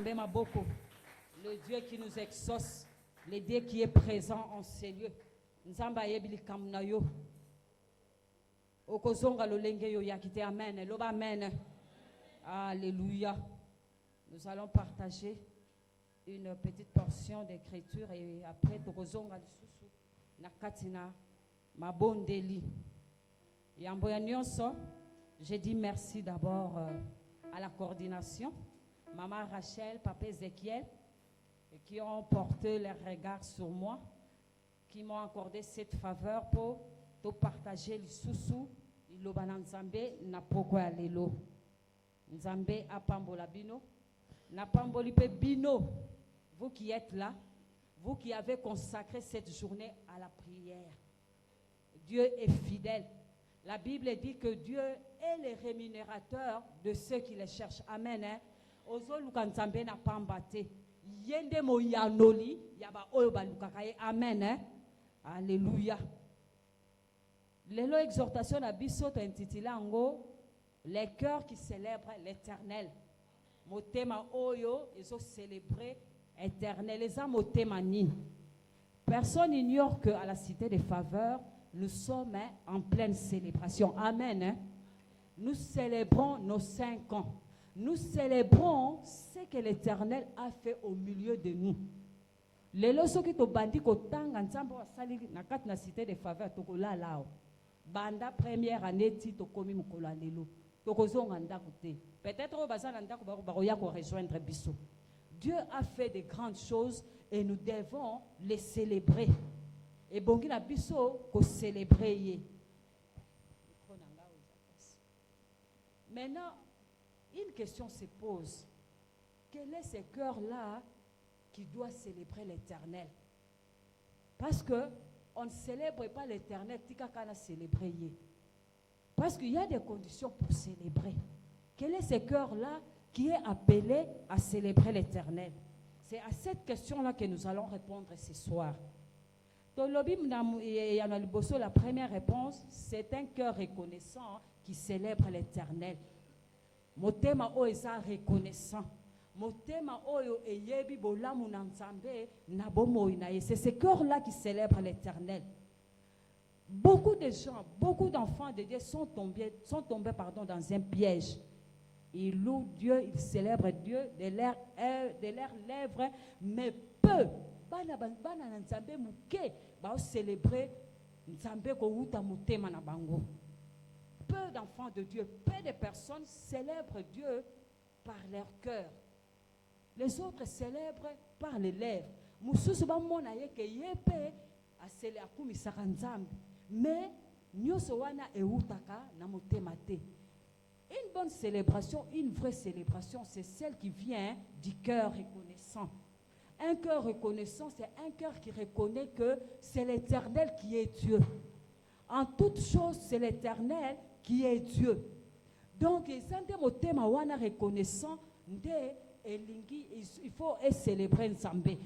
Nzambe Maboko, le Dieu qui nous exauce, le Dieu qui est présent en ces lieux. Nzamba yebili kamna yo. Okozonga lolenge yo yakite amen. Loba amen. Alléluia. Nous allons partager une petite portion d'écriture et après tokozonga lisusu nakatina mabondeli. Yamboya nyonso, j'ai dit merci d'abord à la coordination, Maman Rachel, Papa Ezekiel, qui ont porté leurs regards sur moi, qui m'ont accordé cette faveur pour te partager le sous Ilobana Nzambe na poko ya lelo. Nzambe apambola bino, na pamboli pe bino, vous qui êtes là, vous qui avez consacré cette journée à la prière. Dieu est fidèle. La Bible dit que Dieu est le rémunérateur de ceux qui le cherchent. Amen. Ozo lukanzambe na pambate. Yende mo yanoli, yaba oyo balukakaye. Amen. Alléluia. Lelo exhortation na biso to intitulé ango les cœurs qui célèbrent l'Éternel. Motema oyo ezo célébrer éternel. Les âmes motema ni. Personne n'ignore que à la Cité des Faveurs, nous sommes en pleine célébration. Amen. Nous célébrons nos 5 ans. Nous célébrons ce que l'Éternel a fait au milieu de nous. Les lois qui to bandi ko tanga nzambe wa sali na kat na Cité des Faveurs to ko la lao. Banda première année ti to komi mukolo lelo. To ko zonga ndako te. Peut-être au bazana ndako ba ya ko rejoindre biso. Dieu a fait de grandes choses et nous devons les célébrer. Et bongi na biso ko célébrer. Maintenant, une question se pose. Quel est ce cœur-là qui doit célébrer l'Éternel? Parce que on ne célèbre pas l'Éternel, tika kana célébrer. Parce qu'il y a des conditions pour célébrer. Quel est ce cœur-là qui est appelé à célébrer l'Éternel? C'est à cette question-là que nous allons répondre ce soir. La première réponse, c'est un cœur reconnaissant qui célèbre l'Éternel. Motema o eza reconnaissant. Motema oyo eyebi bolamu na Nzambe na bomoi na ye. C'est ce cœur-là qui célèbre l'Éternel. Beaucoup de gens, beaucoup d'enfants de Dieu sont tombés dans un piège. Ils louent Dieu, ils célèbrent Dieu de leurs lèvres, mais peu bana Nzambe muke ba célébrer Nzambe ko uta motema na bango. Peu d'enfants de Dieu, peu de personnes célèbrent Dieu par leur cœur. Les autres célèbrent par les lèvres. Mususu ba mona ye ke yepe a célébrer akumisaka Nzambe. Mais nyoso wana eutaka na motema te. Une bonne célébration, une vraie célébration, c'est celle qui vient du cœur reconnaissant. Un cœur reconnaissant, c'est un cœur qui reconnaît que c'est l'Éternel qui est Dieu. En toute chose, c'est l'Éternel qui est Dieu. Donc, il faut célébrer Nzambe.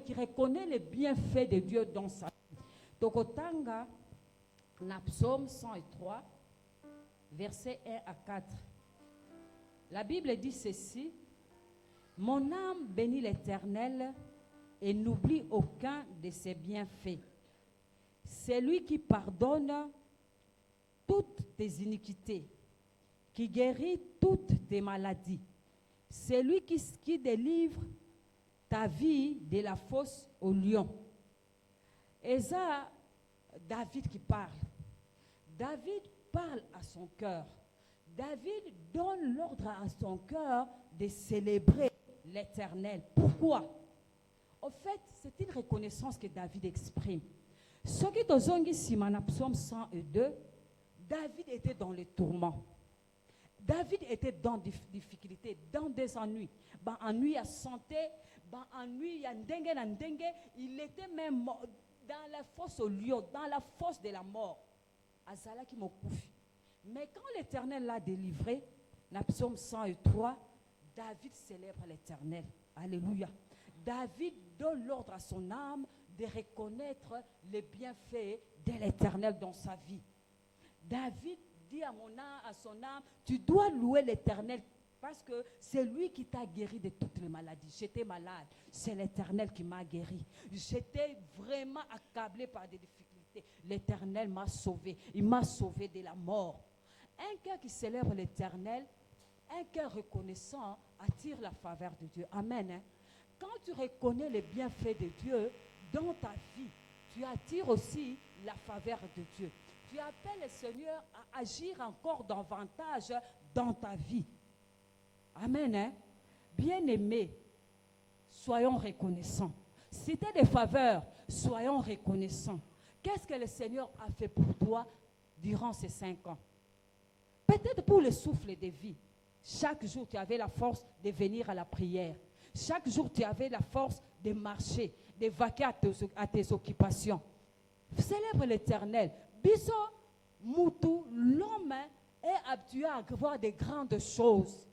Qui reconnaît les bienfaits de Dieu dans sa vie. Donc, Otanga, na Psaume 103, versets 1 à 4. La Bible dit ceci: mon âme bénit l'Éternel et n'oublie aucun de ses bienfaits. C'est lui qui pardonne toutes tes iniquités, qui guérit toutes tes maladies. C'est lui qui délivre ta vie de la fosse au lion. Et ça, David qui parle. David parle à son cœur. David donne l'ordre à son cœur de célébrer l'Éternel. Pourquoi? En fait, c'est une reconnaissance que David exprime. Ce qui est au Simana, Psaume 102, David était dans les tourments. David était dans des difficultés, dans des ennuis. Ennui à santé, ennui à ndengue. Il était même dans la fosse au lion, dans la fosse de la mort. Azala qui m'a couffé. Mais quand l'Éternel l'a délivré, dans Psaume 103, David célèbre l'Éternel. Alléluia. David donne l'ordre à son âme de reconnaître les bienfaits de l'Éternel dans sa vie. David dit à son âme, tu dois louer l'Éternel Parce que c'est lui qui t'a guéri de toutes les maladies. J'étais malade, c'est l'Éternel qui m'a guéri. J'étais vraiment accablé par des difficultés. L'Éternel m'a sauvé. Il m'a sauvé de la mort. Un cœur qui célèbre l'Éternel, un cœur reconnaissant attire la faveur de Dieu. Amen. Hein? Quand tu reconnais les bienfaits de Dieu dans ta vie, tu attires aussi la faveur de Dieu. Tu appelles le Seigneur à agir encore davantage dans ta vie. Amen. Hein? Bien-aimés, soyons reconnaissants. Si tu as des faveurs, soyons reconnaissants. Qu'est-ce que le Seigneur a fait pour toi durant ces 5 ans? Peut-être pour le souffle de vie. Chaque jour, tu avais la force de venir à la prière. Chaque jour, tu avais la force de marcher, de vaquer à tes occupations. Célèbre l'Éternel. Biso, Moutou, l'homme est habitué à voir de grandes choses.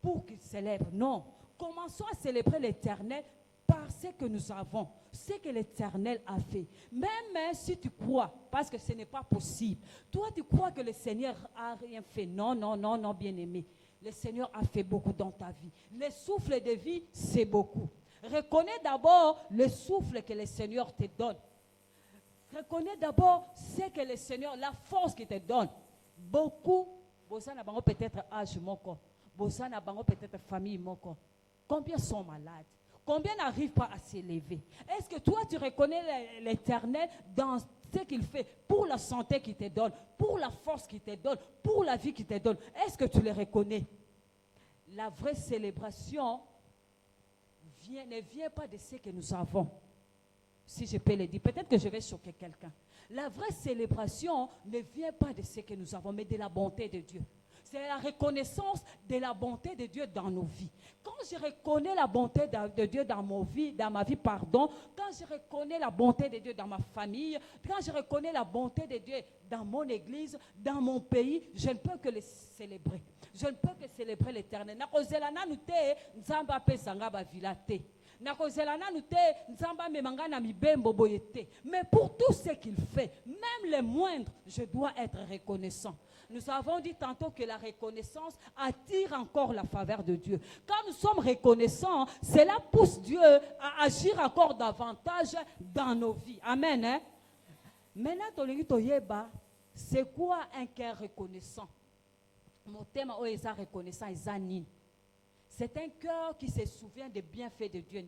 Pour qu'il célèbre. Non. Commençons à célébrer l'Éternel par ce que nous avons, ce que l'Éternel a fait. Même si tu crois, parce que ce n'est pas possible. Toi, tu crois que le Seigneur n'a rien fait. Non, non, non, non, bien-aimé. Le Seigneur a fait beaucoup dans ta vie. Le souffle de vie, c'est beaucoup. Reconnais d'abord le souffle que le Seigneur te donne. Reconnais d'abord ce que le Seigneur, la force qu'il te donne. Beaucoup, peut-être âge moko, peut-être famille moko. Combien sont malades? Combien n'arrivent pas à s'élever? Est-ce que toi, tu reconnais l'Éternel dans ce qu'il fait pour la santé qu'il te donne, pour la force qu'il te donne, pour la vie qu'il te donne? Est-ce que tu le reconnais? La vraie célébration ne vient pas de ce que nous avons. Si je peux le dire, peut-être que je vais choquer quelqu'un. La vraie célébration ne vient pas de ce que nous avons, mais de la bonté de Dieu. C'est la reconnaissance de la bonté de Dieu dans nos vies. Quand je reconnais la bonté de Dieu dans ma vie, quand je reconnais la bonté de Dieu dans ma famille, quand je reconnais la bonté de Dieu dans mon église, dans mon pays, je ne peux que le célébrer. Je ne peux que célébrer l'Éternel. Mais pour tout ce qu'il fait, même les moindres, je dois être reconnaissant. Nous avons dit tantôt que la reconnaissance attire encore la faveur de Dieu. Quand nous sommes reconnaissants, cela pousse Dieu à agir encore davantage dans nos vies. Amen. Hein? Maintenant, c'est quoi un cœur reconnaissant? Mon thème est reconnaissant, c'est un cœur qui se souvient des bienfaits de Dieu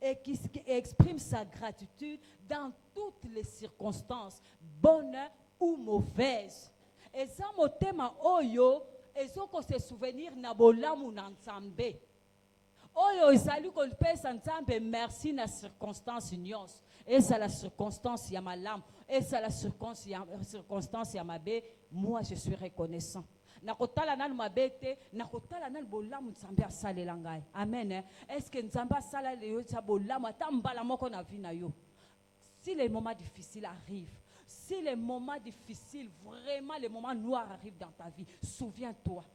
et qui exprime sa gratitude dans toutes les circonstances, bonnes ou mauvaises. Et ça, mon thème oyo, et ça qu'on se souvenir na bolamu na nzambe. Oyo ezali qu'on pèse nzambe merci na circonstance nyonso. Et c'est la circonstance ya malamu, et c'est la circonstance ya mabe, moi je suis reconnaissant. Nakotala nan mabete, nakotala nan bolamu nzambe asalela ngai. Amen. Est-ce que nzambe asala leyo tsa bolamu atambala moko na vie na yo? Si les moments difficiles arrivent, si les moments difficiles, vraiment les moments noirs arrivent dans ta vie, souviens-toi.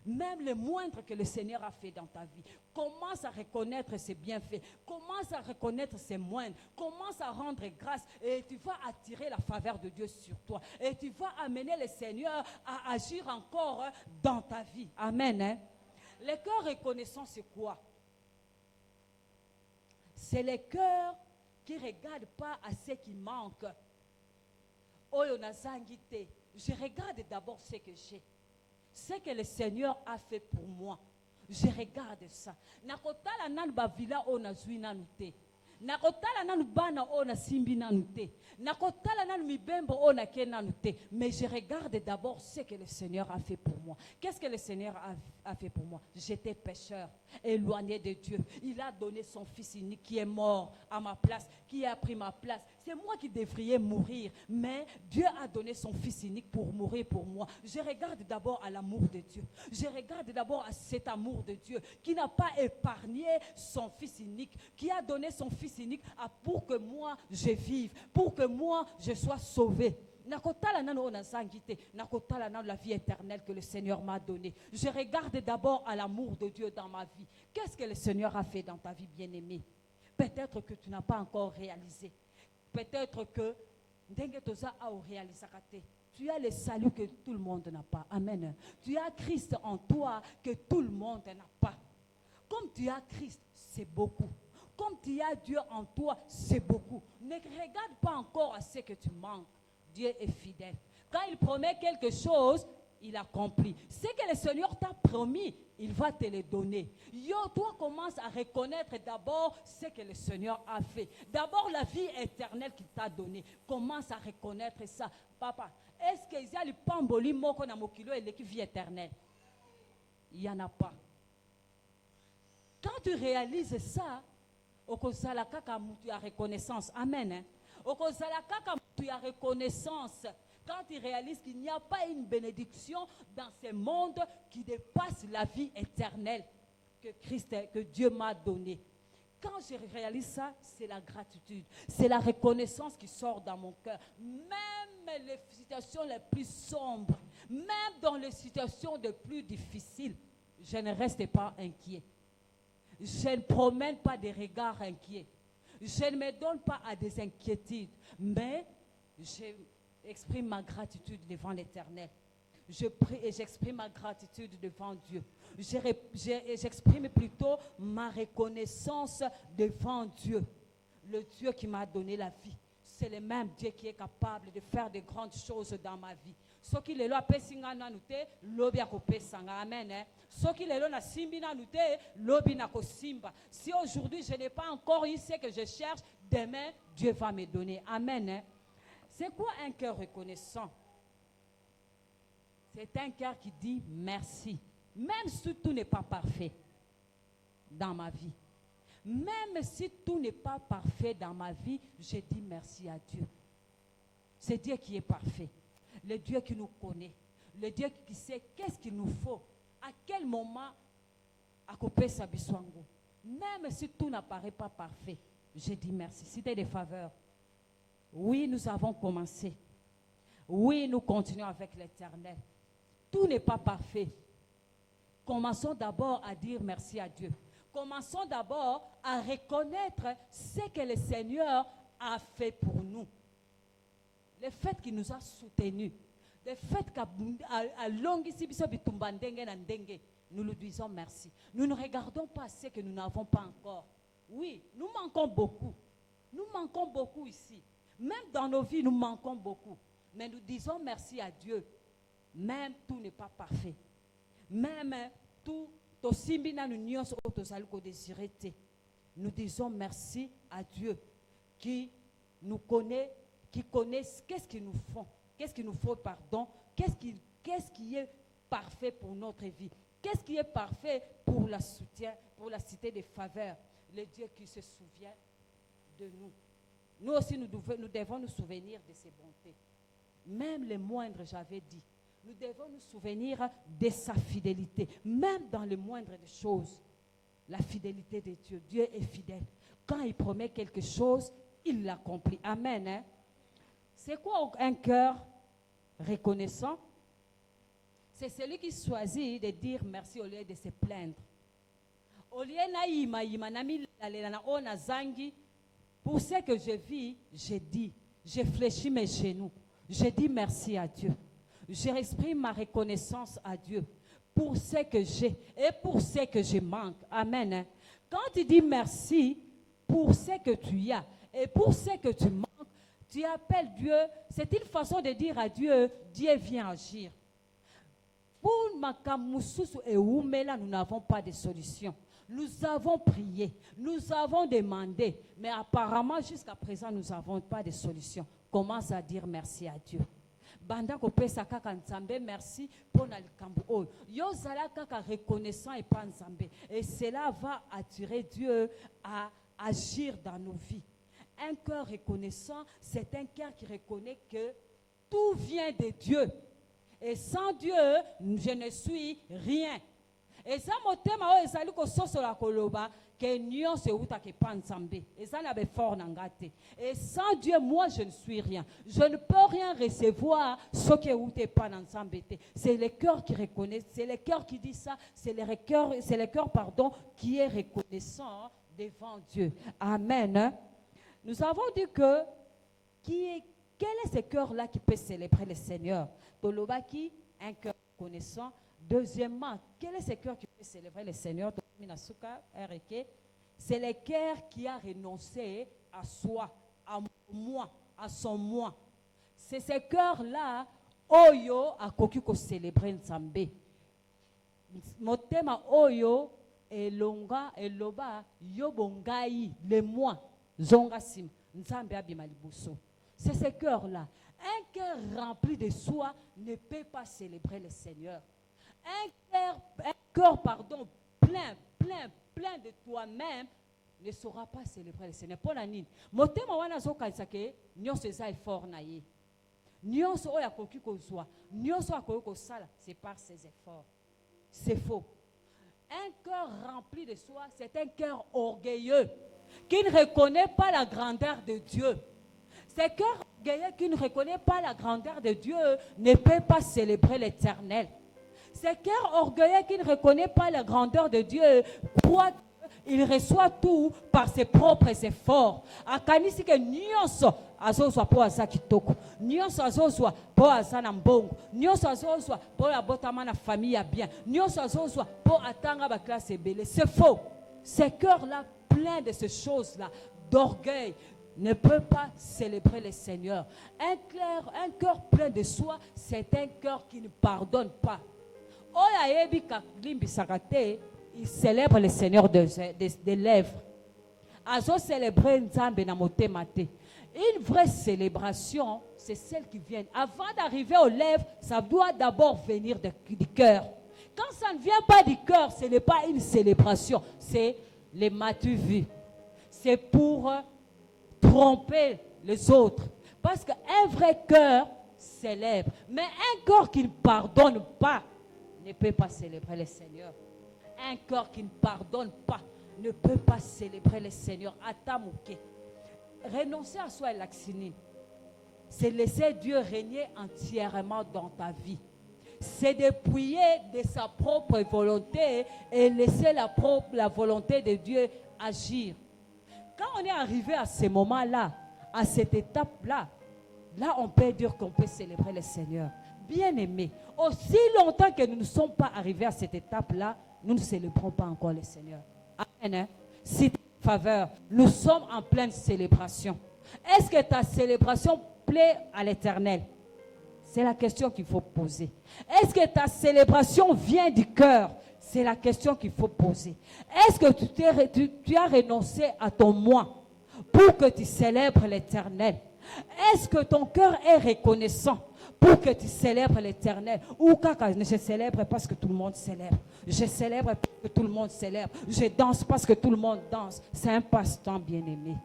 Même le moindre que le Seigneur a fait dans ta vie, commence à reconnaître ses bienfaits, commence à reconnaître ses moindres, commence à rendre grâce et tu vas attirer la faveur de Dieu sur toi. Et tu vas amener le Seigneur à agir encore dans ta vie. Amen. Hein? Le cœur reconnaissant, c'est quoi? C'est le cœur qui ne regarde pas à ce qui manque. Je regarde d'abord ce que j'ai. Ce que le Seigneur a fait pour moi. Je regarde ça. Nakotala nan ba villa ona zuina nute. Nakotala nan bana ona simbi nanute. Nakotala nan mibembo ona kenanute. Mais je regarde d'abord ce que le Seigneur a fait pour moi. Qu'est-ce que le Seigneur a fait pour moi? J'étais pécheur, éloigné de Dieu. Il a donné son fils unique qui est mort à ma place, qui a pris ma place. C'est moi qui devrais mourir, mais Dieu a donné son fils unique pour mourir pour moi. Je regarde d'abord à l'amour de Dieu. Je regarde d'abord à cet amour de Dieu qui n'a pas épargné son fils unique, qui a donné son fils unique pour que moi je vive, pour que moi je sois sauvé. La vie éternelle que le Seigneur m'a donnée. Je regarde d'abord à l'amour de Dieu dans ma vie. Qu'est-ce que le Seigneur a fait dans ta vie, bien-aimée? Peut-être que tu n'as pas encore réalisé. Peut-être que Dengue Toza a réalisé. Tu as le salut que tout le monde n'a pas. Amen. Tu as Christ en toi que tout le monde n'a pas. Comme tu as Christ, c'est beaucoup. Comme tu as Dieu en toi, c'est beaucoup. Ne regarde pas encore à ce que tu manques. Dieu est fidèle. Quand il promet quelque chose, il accomplit. Ce que le Seigneur t'a promis, il va te le donner. Toi, commence à reconnaître d'abord ce que le Seigneur a fait. D'abord, la vie éternelle qu'il t'a donnée. Commence à reconnaître ça. Papa, est-ce qu'il y a le pamboli moko na mokilo et l'équipe vie éternelle? Il n'y en a pas. Quand tu réalises ça, okozala kaka mutu ya reconnaissance. Amen. Okozala kaka mutu ya reconnaissance. Quand tu réalises qu'il n'y a pas une bénédiction dans ce monde qui dépasse la vie éternelle que Dieu m'a donnée. Quand je réalise ça, c'est la gratitude. C'est la reconnaissance qui sort dans mon cœur. Même les situations les plus sombres, même dans les situations les plus difficiles, je ne reste pas inquiet. Je ne promène pas des regards inquiets. Je ne me donne pas à des inquiétudes. Mais j'exprime ma gratitude devant l'Éternel. Je prie et j'exprime ma gratitude devant Dieu. J'exprime plutôt ma reconnaissance devant Dieu. Le Dieu qui m'a donné la vie. C'est le même Dieu qui est capable de faire de grandes choses dans ma vie. Ce qui est là, amen. Ce qui est là, si aujourd'hui je n'ai pas encore eu ce que je cherche, demain Dieu va me donner. Amen. C'est quoi un cœur reconnaissant? C'est un cœur qui dit merci. Même si tout n'est pas parfait dans ma vie. Même si tout n'est pas parfait dans ma vie, je dis merci à Dieu. C'est Dieu qui est parfait. Le Dieu qui nous connaît. Le Dieu qui sait qu'est-ce qu'il nous faut. À quel moment à couper sa biswango. Même si tout n'apparaît pas parfait, je dis merci. C'était des faveurs. Oui, nous avons commencé. Oui, nous continuons avec l'Éternel. Tout n'est pas parfait. Commençons d'abord à dire merci à Dieu. Commençons d'abord à reconnaître ce que le Seigneur a fait pour nous. Le fait qu'il nous a soutenus. Le fait qu'à nous lui disons merci. Nous ne regardons pas ce que nous n'avons pas encore. Oui, nous manquons beaucoup. Nous manquons beaucoup ici. Même dans nos vies, nous manquons beaucoup. Mais nous disons merci à Dieu. Même tout n'est pas parfait. Même tout, nous disons merci à Dieu qui nous connaît, qui connaît qu'est-ce qu'il nous faut. Qu'est-ce qu'il nous faut, pardon. Qu'est-ce qui est parfait pour notre vie. Qu'est-ce qui est parfait pour la soutien, pour la cité des faveurs. Le Dieu qui se souvient de nous. Nous aussi, nous devons nous souvenir de ses bontés. Même les moindres, j'avais dit. Nous devons nous souvenir de sa fidélité. Même dans les moindres des choses. La fidélité de Dieu. Dieu est fidèle. Quand il promet quelque chose, il l'accomplit. Amen. Hein? C'est quoi un cœur reconnaissant? C'est celui qui choisit de dire merci au lieu de se plaindre. Au lieu pour ce que je vis, je fléchis mes genoux. Je dis merci à Dieu. J'exprime ma reconnaissance à Dieu pour ce que j'ai et pour ce que je manque. Amen. Quand tu dis merci pour ce que tu as et pour ce que tu manques, tu appelles Dieu. C'est une façon de dire à Dieu, Dieu vient agir. Pour Makamususu et Oumela, nous n'avons pas de solution. Nous avons prié, nous avons demandé, mais apparemment jusqu'à présent, nous n'avons pas de solution. Commence à dire merci à Dieu. Banda kopesa kaka nzambe merci pour na likambo oyo. Yo zala kaka reconnaissant et pas nzambe. Et cela va attirer Dieu à agir dans nos vies. Un cœur reconnaissant, c'est un cœur qui reconnaît que tout vient de Dieu. Et sans Dieu, je ne suis rien. Et ça motema o ezali ko sosola koloba que nion se uta ke panzambe. Et ça n'avait fort n'angate. Et sans Dieu, moi je ne suis rien. Je ne peux rien recevoir ce que ute panzambe. C'est le cœur qui reconnaît, c'est le cœur qui dit ça, c'est le cœur pardon qui est reconnaissant devant Dieu. Amen. Nous avons dit que quel est ce cœur-là qui peut célébrer le Seigneur? Tolobaki, un cœur connaissant. Deuxièmement, quel est ce cœur qui peut célébrer le Seigneur? C'est le cœur qui a renoncé à soi, à moi, à son moi. C'est ce cœur-là, Oyo a koki ko célébrer Nzambe. Motema Oyo elonga eloba yobongai le moi zonga sim Nzambe abima liboso. C'est ce cœur-là. Un cœur rempli de soi ne peut pas célébrer le Seigneur. Un cœur, plein de toi-même ne saura pas célébrer le Seigneur. Pour la nine, motema wana zokanisa ke nyonso eza effort na ye. Nyonso oya koki kozwa, nyonso akoki kosala, c'est par ses efforts. C'est faux. Un cœur rempli de soi, c'est un cœur orgueilleux qui ne reconnaît pas la grandeur de Dieu. Ce cœur orgueilleux qui ne reconnaît pas la grandeur de Dieu ne peut pas célébrer l'Éternel. Ce cœur orgueilleux qui ne reconnaît pas la grandeur de Dieu croit qu'il reçoit tout par ses propres efforts. Akanisi ke nyonso azozwa po aza kitoko, nyonso azozwa po aza na mbongo, nyonso azozwa po abotama na famille ya bien, nyonso azozwa po atanga ba classe ebele. C'est faux. Ce cœur-là plein de ces choses-là, d'orgueil, ne peut pas célébrer le Seigneur. Un cœur plein de soi, c'est un cœur qui ne pardonne pas. Il célèbre le Seigneur des lèvres. Azo célébrer Nzambe na motema te. Une vraie célébration, c'est celle qui vient. Avant d'arriver aux lèvres, ça doit d'abord venir du cœur. Quand ça ne vient pas du cœur, ce n'est pas une célébration. C'est les m'as-tu vu. C'est pour tromper les autres. Parce qu'un vrai cœur célèbre. Mais un cœur qui ne pardonne pas ne peut pas célébrer le Seigneur. Un cœur qui ne pardonne pas ne peut pas célébrer le Seigneur. Atamuke. Renoncer à soi et l'axinine, c'est laisser Dieu régner entièrement dans ta vie. C'est dépouiller de sa propre volonté et laisser la volonté de Dieu agir. Quand on est arrivé à ce moment-là, à cette étape-là, là on peut dire qu'on peut célébrer le Seigneur. Bien-aimés, aussi longtemps que nous ne sommes pas arrivés à cette étape-là, nous ne célébrons pas encore le Seigneur. Amen. Si faveur, nous sommes en pleine célébration. Est-ce que ta célébration plaît à l'Éternel? C'est la question qu'il faut poser. Est-ce que ta célébration vient du cœur? C'est la question qu'il faut poser. Est-ce que tu as renoncé à ton moi pour que tu célèbres l'Éternel? Est-ce que ton cœur est reconnaissant pour que tu célèbres l'Éternel? Ou quand je célèbre parce que tout le monde célèbre. Je célèbre parce que tout le monde célèbre. Je danse parce que tout le monde danse. C'est un passe-temps, bien-aimé.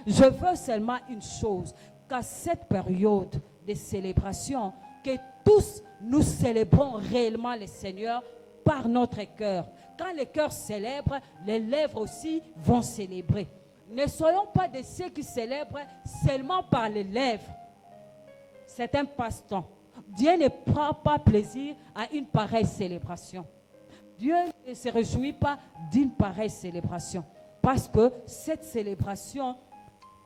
Je veux seulement une chose, qu'à cette période de célébration, que tous nous célébrons réellement le Seigneur par notre cœur. Quand le cœur célèbre, les lèvres aussi vont célébrer. Ne soyons pas de ceux qui célèbrent seulement par les lèvres. C'est un passe-temps. Dieu ne prend pas plaisir à une pareille célébration. Dieu ne se réjouit pas d'une pareille célébration. Parce que cette célébration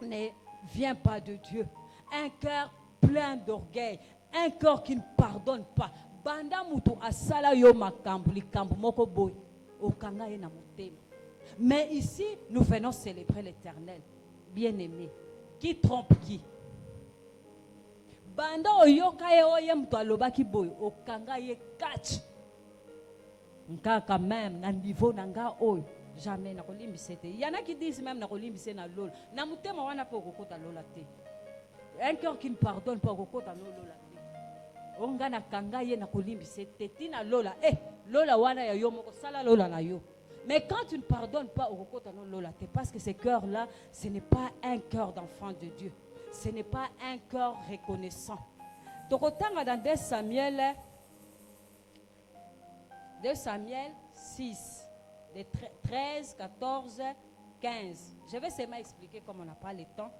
ne vient pas de Dieu. Un cœur plein d'orgueil. Un cœur qui ne pardonne pas. Banda mutu asala yo makambu likambu moko boy. Okanga ye na motema. Mais ici, nous venons célébrer l'Éternel. Bien-aimé. Qui trompe qui? Banda oyoka ye oye mutu alobaki boy. Okanga ye catch. Quand même, na niveau nanga oy. Jamais na kolimbise te. Il y en a qui disent même na kolimbise na lol. Na mutema wana po kokota lola te. Un cœur qui ne pardonne pas kokota lola te. Onga na kanga ye na kolimbise te tina lola. Lola wana ya yo moko sala lola na yo. Mais quand tu ne pardonnes pas au kokota no lola te, parce que ce cœur là, ce n'est pas un cœur d'enfant de Dieu. Ce n'est pas un cœur reconnaissant. Tokotanga dans 2 Samuel 6, de 13, 14, 15. Je vais seulement expliquer comme on n'a pas le temps.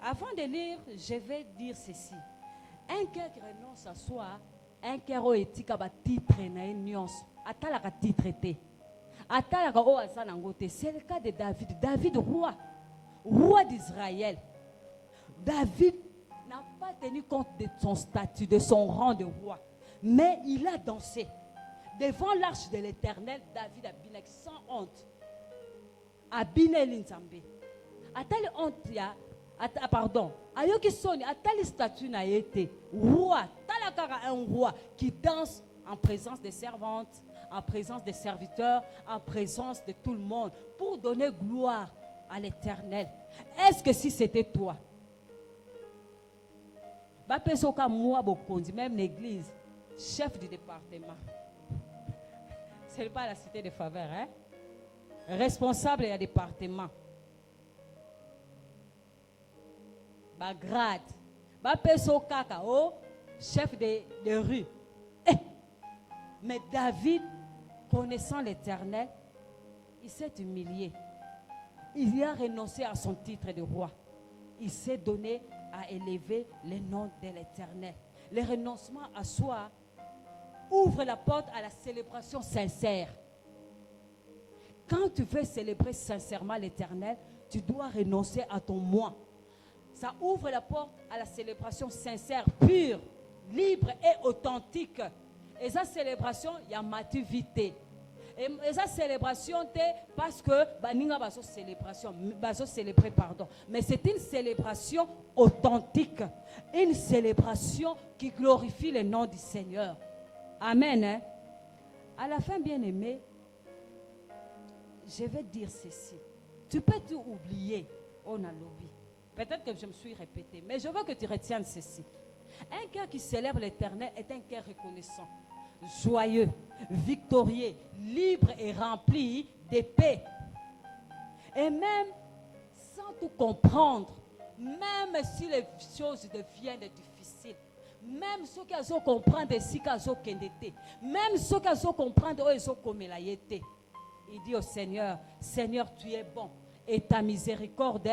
Avant de lire, je vais dire ceci. Un cœur qui renonce à soi, un cœur éthique à titre na union, atalaka titre té. Atalaka o azanangote. C'est le cas de David. David roi d'Israël. David n'a pas tenu compte de son statut, de son rang de roi. Mais il a dansé. Devant l'arche de l'Éternel, David a biné sans honte. A biné l'inzambe. A telle honte, pardon. Ayoki soni, a telle statut n'a été roi. Talakara un roi qui danse en présence des servantes, en présence des serviteurs, en présence de tout le monde, pour donner gloire à l'Éternel. Est-ce que si c'était toi, même l'église, chef du département, ce n'est pas la cité de faveur, hein? Responsable du département, grade, chef de rue. Mais David, connaissant l'Éternel, il s'est humilié. Il a renoncé à son titre de roi. Il s'est donné à élever le nom de l'Éternel. Le renoncement à soi ouvre la porte à la célébration sincère. Quand tu veux célébrer sincèrement l'Éternel, tu dois renoncer à ton moi. Ça ouvre la porte à la célébration sincère, pure, libre et authentique. Et cette célébration, il y a maturité. Et cette célébration, c'est parce que nous avons célébrer, pardon. Mais c'est une célébration authentique, une célébration qui glorifie le nom du Seigneur. Amen. Hein? À la fin, bien-aimé, je vais dire ceci. Tu peux tout oublier, on a lobby. Peut-être que je me suis répété, mais je veux que tu retiennes ceci. Un cœur qui célèbre l'Éternel est un cœur reconnaissant, joyeux, victorieux, libre et rempli de paix. Et même sans tout comprendre, même si les choses deviennent difficiles, même ceux qui ont compris si qu'ils ont kendete, même ceux qui ont compris ils ont comme la yété. Il dit au Seigneur, Seigneur, tu es bon et ta miséricorde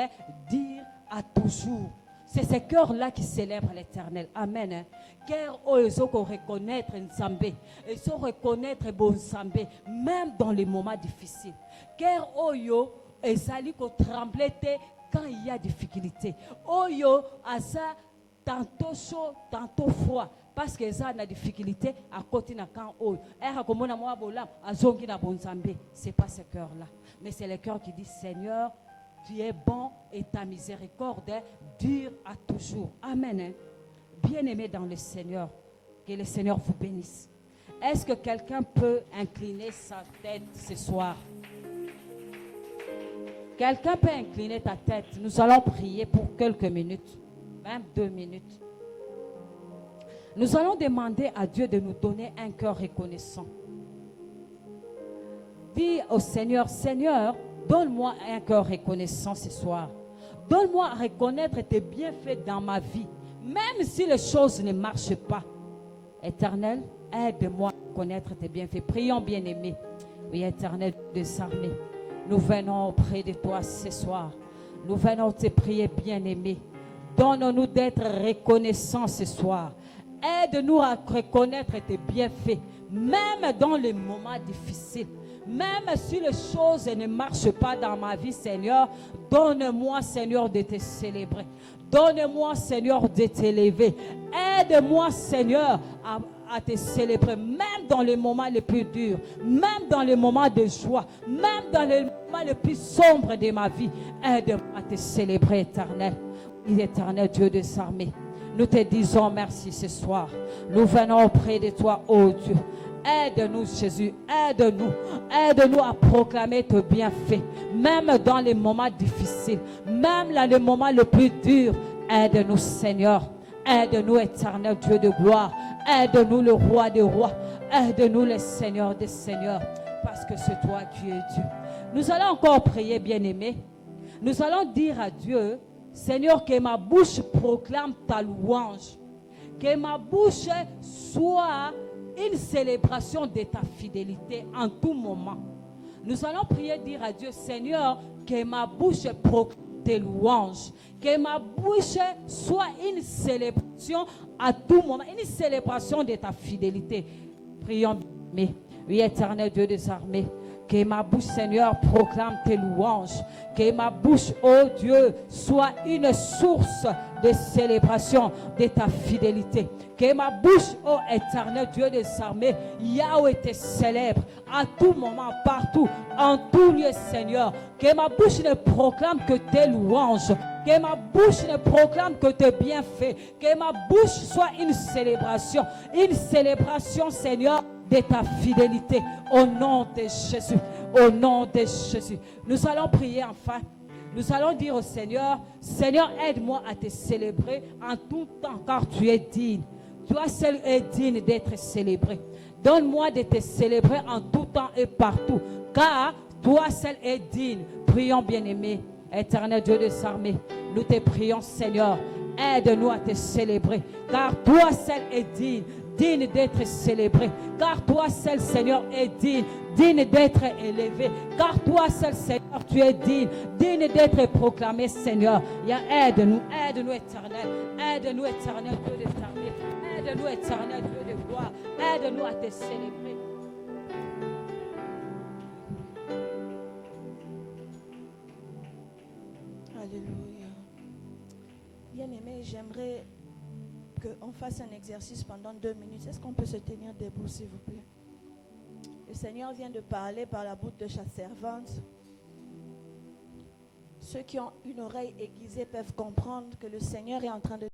dure à toujours. C'est ce cœur-là qui célèbre l'Éternel. Amen. Car ils ont reconnaître Nzambé, ils ont reconnaître bon Nzambé, même dans les moments difficiles. Car Oyo, ils allaient trembler quand il y a difficulté. Oyo, asa tantôt chaud, tantôt froid. Parce que ça a des difficultés à côté de quand Oyo. C'est pas ce cœur-là. Mais c'est le cœur qui dit Seigneur, tu es bon et ta miséricorde dure à toujours. Amen. Bien-aimé dans le Seigneur, que le Seigneur vous bénisse. Est-ce que quelqu'un peut incliner sa tête ce soir? Quelqu'un peut incliner ta tête. Nous allons prier pour quelques minutes, même 2 minutes. Nous allons demander à Dieu de nous donner un cœur reconnaissant. Dis au Seigneur, Seigneur, donne-moi un cœur reconnaissant ce soir. Donne-moi à reconnaître tes bienfaits dans ma vie, même si les choses ne marchent pas. Éternel, aide-moi à connaître tes bienfaits. Prions, bien-aimés. Oui, Éternel, des armées, nous venons auprès de toi ce soir. Nous venons te prier, bien-aimés. Donne-nous d'être reconnaissants ce soir. Aide-nous à reconnaître tes bienfaits, même dans les moments difficiles. Même si les choses ne marchent pas dans ma vie, Seigneur, donne-moi, Seigneur, de te célébrer. Donne-moi, Seigneur, de t'élever. Aide-moi, Seigneur, à te célébrer, même dans les moments les plus durs, même dans les moments de joie, même dans les moments les plus sombres de ma vie. Aide-moi à te célébrer, Éternel. Éternel Dieu des armées, nous te disons merci ce soir. Nous venons auprès de toi, oh Dieu. Aide-nous, Jésus, aide-nous. Aide-nous à proclamer tes bienfaits, même dans les moments difficiles, même dans les moments les plus durs. Aide-nous, Seigneur. Aide-nous, éternel Dieu de gloire. Aide-nous, le roi des rois. Aide-nous, le Seigneur des seigneurs, parce que c'est toi qui es Dieu. Nous allons encore prier, bien-aimés. Nous allons dire à Dieu, Seigneur, que ma bouche proclame ta louange. Que ma bouche soit une célébration de ta fidélité en tout moment. Nous allons prier, dire à Dieu, Seigneur, que ma bouche proclame tes louanges. Que ma bouche soit une célébration à tout moment, une célébration de ta fidélité. Prions, mais oui, éternel Dieu des armées, Que ma bouche, Seigneur, proclame tes louanges. Que ma bouche, oh Dieu, soit une source de célébration de ta fidélité. Que ma bouche, oh éternel Dieu des armées, Yahweh te célèbre à tout moment, partout, en tout lieu, Seigneur. Que ma bouche ne proclame que tes louanges. Que ma bouche ne proclame que tes bienfaits. Que ma bouche soit une célébration, Seigneur, de ta fidélité. Au nom de Jésus, au nom de Jésus. Nous allons prier enfin. Nous allons dire au Seigneur, Seigneur, aide-moi à te célébrer en tout temps, car tu es digne. Toi seul es digne d'être célébré. Donne-moi de te célébrer en tout temps et partout, car toi seul es digne. Prions, bien-aimé, éternel Dieu des armées. Nous te prions, Seigneur, aide-nous à te célébrer, car toi seul es digne d'être célébré, car toi seul, Seigneur, es digne d'être élevé, car toi seul, Seigneur, tu es digne d'être proclamé, Seigneur. Aide-nous, éternel, aide-nous, éternel Dieu des armées, aide-nous, éternel Dieu de gloire, aide-nous à te célébrer. Alléluia. Bien-aimé, j'aimerais qu'on fasse un exercice pendant 2 minutes. Est-ce qu'on peut se tenir debout, s'il vous plaît? Le Seigneur vient de parler par la bouche de sa servante. Ceux qui ont une oreille aiguisée peuvent comprendre que le Seigneur est en train de